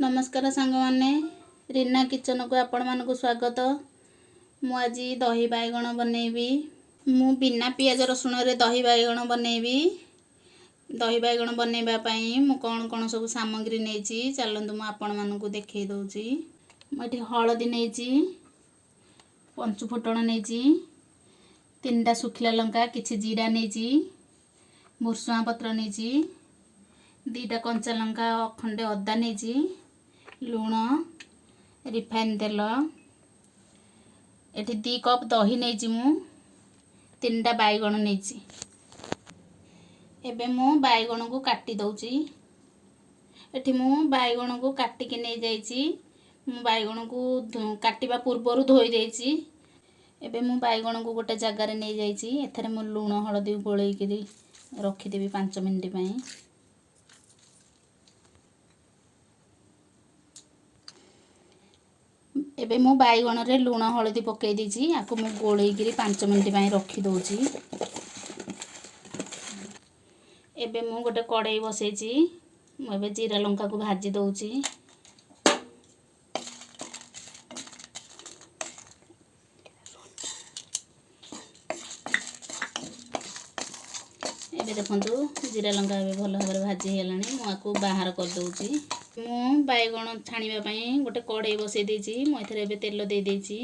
नमस्कार सांग माने रीना किचन को आपण मानक स्वागत। मु आज दही बैगण बनैबी। मु बिना पियाज रसुण रे दही बैगण बनैबी। दही बैगण बनैबा पई मु कोन कोन सब सामग्री नेची चलंतु मु आपण मानक देखै दउची। मु एठी हळदी नेची, पंचु फुटण नेची, 3टा सुखिला लंका, किछि जीरा नेची, भुर्सुआ पत्र नेची, 2टा कंचा लंका, खंडे अदा नेची, लूण, रिफाइन तेल, एठी 2 कप दही नेची, मु 3टा बैगण नेची। एबे मु बैगण को काटी दउची। एठी मु बैगण को काटी के नै जाईची। मु बैगण को काटिबा पूर्वरु धोई देईची। एबे मु बैगण को गोटे जगह रे नै जाईची। एथरे मु लूण हळदी गोळेई के रखि देबी 5 मिनिट पई। एबे मु बैगण रे लूण हळदी पकई दीची। आकु मु गोळेई के 5 मिनिट पई रखि दउची। एबे मु गोटे कढ़ाई बसैची। मु एबे जीरा लंका को भाजी दउची। एबे देखंतु जीरा लंका एबे भलो भाबरे भाजी हेलानी। मु आकु बाहर कर दउची। मु बैगण छाणीबा पई गोटे कढ़ाई बसै देची। मु एथरे एबे तेल दे देची।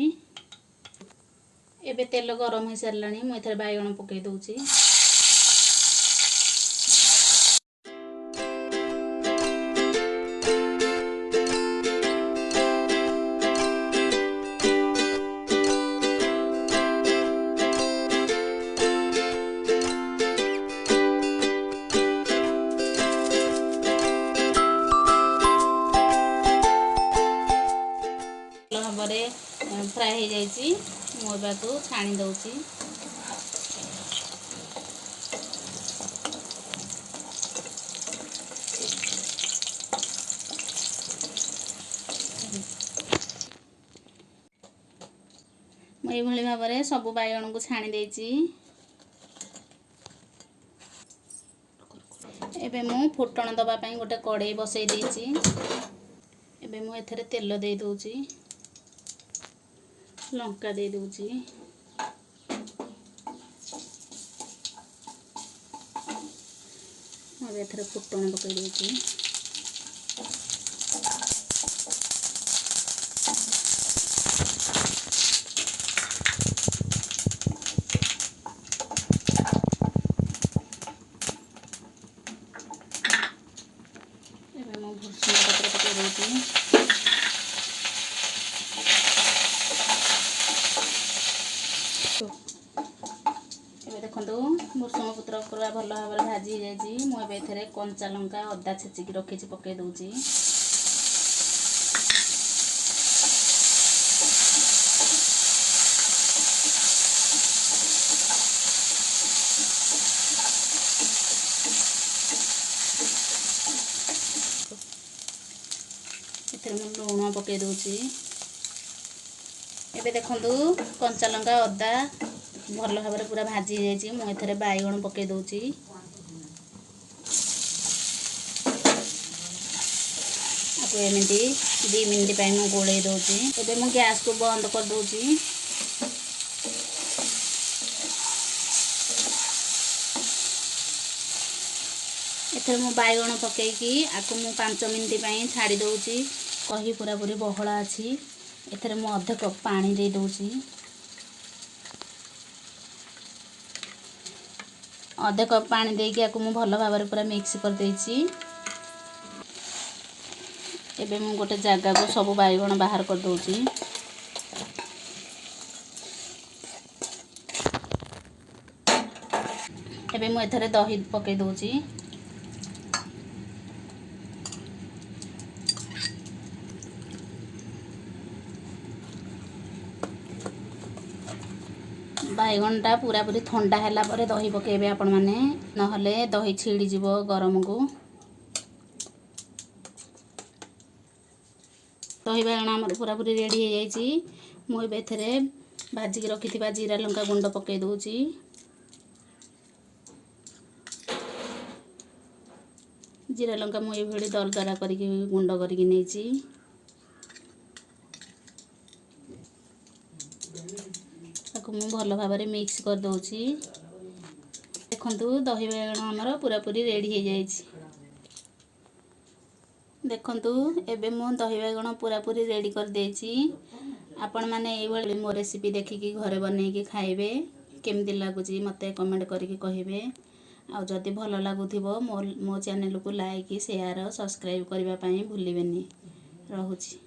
एबे तेल गरम हो सरलानी। मु एथरे बैगण पकई दउची। भाबरे फ्राई हो जाइए। मु एबाकू छाणी दउची। मु एई भली भाबरे सब बैगण को छाणी देची। एबे मु फुटण दबा पई गोटे कढ़ाई बसै देची। एबे मु एथरे तेल दे दउची, लंका दे दउची, मु एथरे फुटण पकई दउची। एबे मु भुर्सुआ पत्र पकई दउची। एबे देखंतु भुर्सुआ पत्र पूरा भलो भाबरे भाजी हो जाइए। मु एबे एथरे कंचा लंका अदा छेची के रखिची पकई दउची। एथरे मु लूण पकई दउची। एबे देखंतु कंचा लंका अदा भलो भाबरे पूरा भाजी हो जाइए। मु एथरे बैगण पकई दउची। आकु एमिति 2 मिनिट पई मु गोळेई दउची। एबे मु गैस को बंद कर दउची। एथरे मु बैगण पकई की आकु मु 5 मिनिट पई छाडी दउची। कही पूरा पूरी बहळा अछि। एथरे मु आधा कप पानी दे दउची। आधा कप पानी दे के आकु मु भलो भाबरे पूरा मिक्स कर देची। एबे मु गोटे जागा को सब बैगण बाहर कर दउची। एबे मु एथरे दही पकई दउची। बैगणटा पूरा पूरी ठंडा हैला परे दही पकेबे आपण माने, नहले दही छिड़ी जिवो गरम को। दही बैगण हमर पूरा पूरी रेडी हो जाइची। मु एबे एथरे भाजी के रखिथिबा जीरा लंका गुंड पकई दउची। ଜିରା ଲଙ୍କା ମୁଁ ଏଇଭଳି ଦରଦରା କରିକି ଗୁଣ୍ଡ କରିକି ନେଇଛି। ତାକୁ ମୁଁ ଭଲ ଭାବରେ ମିକ୍ସ କରିଦେଉଛି। ଦେଖନ୍ତୁ ଦହି ବାଇଗଣ ଆମର ପୁରାପୁରି ରେଡ଼ି ହେଇଯାଇଛି। ଦେଖନ୍ତୁ ଏବେ ମୁଁ ଦହି ବାଇଗଣ ପୁରାପୁରି ରେଡ଼ି କରିଦେଇଛି। ଆପଣମାନେ ଏଇଭଳି ମୋ ରେସିପି ଦେଖିକି ଘରେ ବନେଇକି ଖାଇବେ। କେମିତି ଲାଗୁଛି ମୋତେ କମେଣ୍ଟ କରିକି କହିବେ। ଆଉ ଯଦି ଭଲ ଲାଗୁଥିବ ମୋ ଚ୍ୟାନେଲକୁ ଲାଇକ୍, ସେୟାର, ସବସ୍କ୍ରାଇବ୍ କରିବା ପାଇଁ ଭୁଲିବେନି। ରହୁଛି।